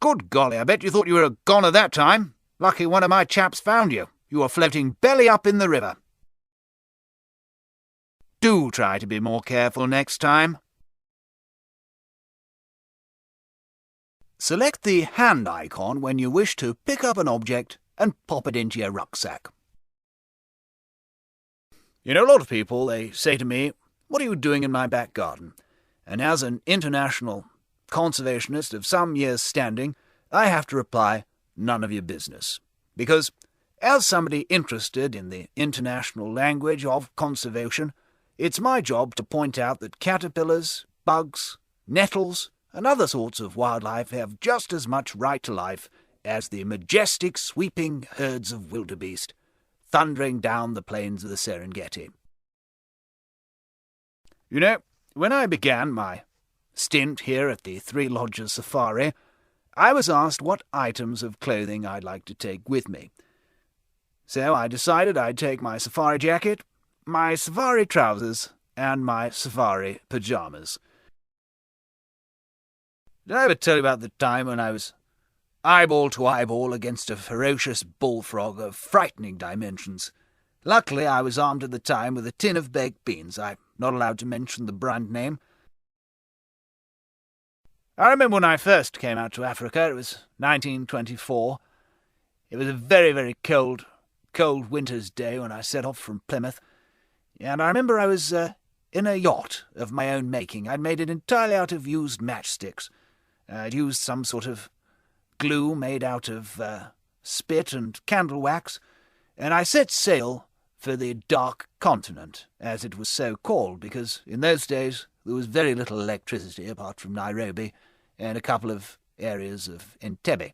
Good golly, I bet you thought you were a goner that time. Lucky one of my chaps found you. You were floating belly up in the river. Do try to be more careful next time. Select the hand icon when you wish to pick up an object and pop it into your rucksack. You know, a lot of people, they say to me, "What are you doing in my back garden?" And as an international conservationist of some years' standing, I have to reply, none of your business. Because, as somebody interested in the international language of conservation, it's my job to point out that caterpillars, bugs, nettles, and other sorts of wildlife have just as much right to life as the majestic sweeping herds of wildebeest thundering down the plains of the Serengeti. You know, when I began my stint here at the Three Lodges Safari, I was asked what items of clothing I'd like to take with me. So I decided I'd take my safari jacket, my safari trousers, and my safari pyjamas. Did I ever tell you about the time when I was eyeball to eyeball against a ferocious bullfrog of frightening dimensions? Luckily, I was armed at the time with a tin of baked beans. I'm not allowed to mention the brand name. I remember when I first came out to Africa. It was 1924. It was a very, very cold winter's day when I set off from Plymouth. And I remember I was in a yacht of my own making. I'd made it entirely out of used matchsticks. I'd used some sort of glue made out of spit and candle wax, and I set sail for the Dark Continent, as it was so called, because in those days there was very little electricity apart from Nairobi and a couple of areas of Entebbe.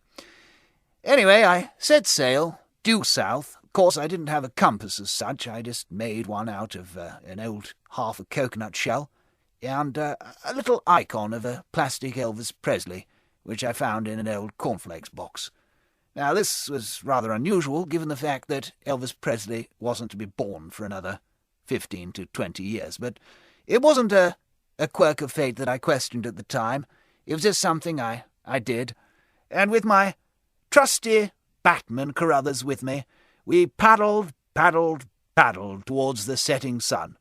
Anyway, I set sail, due south. Of course, I didn't have a compass as such. I just made one out of an old half a coconut shell and a little icon of a plastic Elvis Presley, which I found in an old cornflakes box. Now, this was rather unusual, given the fact that Elvis Presley wasn't to be born for another 15 to 20 years, but it wasn't a quirk of fate that I questioned at the time. It was just something I did, and with my trusty Batman Carruthers with me, we paddled towards the setting sun.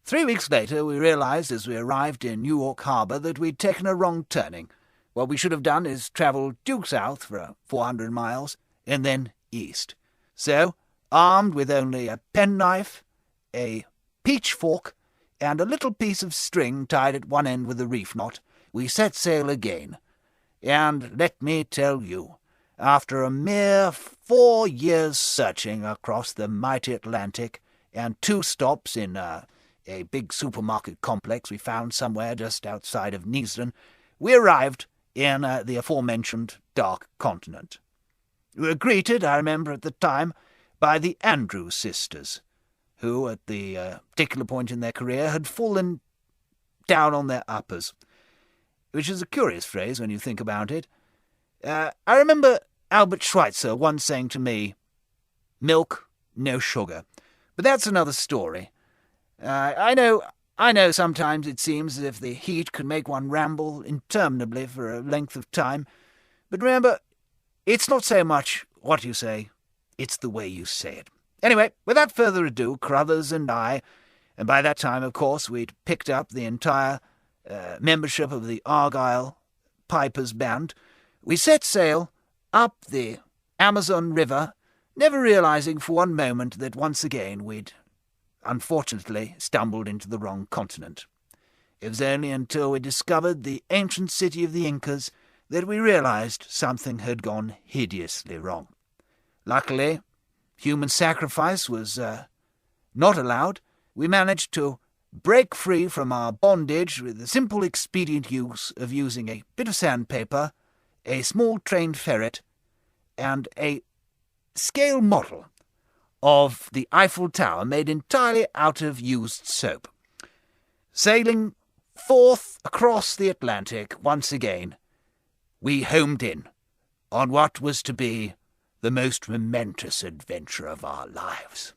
3 weeks later, we realized as we arrived in New York Harbor that we'd taken a wrong turning. What we should have done is travel due south for 400 miles and then east. So, armed with only a penknife, a pitchfork, and a little piece of string tied at one end with a reef knot, we set sail again. And let me tell you, after a mere 4 years searching across the mighty Atlantic and 2 stops in a big supermarket complex we found somewhere just outside of Neasden, we arrived in the aforementioned Dark Continent. We were greeted, I remember at the time, by the Andrews sisters, who, at the particular point in their career, had fallen down on their uppers, which is a curious phrase when you think about it. I remember Albert Schweitzer once saying to me, "Milk, no sugar." But that's another story. I know sometimes it seems as if the heat could make one ramble interminably for a length of time, but remember, it's not so much what you say, it's the way you say it. Anyway, without further ado, Carruthers and I, and by that time, of course, we'd picked up the entire membership of the Argyle Pipers Band, we set sail up the Amazon River, never realizing for one moment that once again we'd unfortunately stumbled into the wrong continent. It was only until we discovered the ancient city of the Incas that we realized something had gone hideously wrong. Luckily, human sacrifice was not allowed. We managed to break free from our bondage with the simple expedient use of using a bit of sandpaper, a small trained ferret, and a scale model of the Eiffel Tower made entirely out of used soap. Sailing forth across the Atlantic once again, we homed in on what was to be the most momentous adventure of our lives.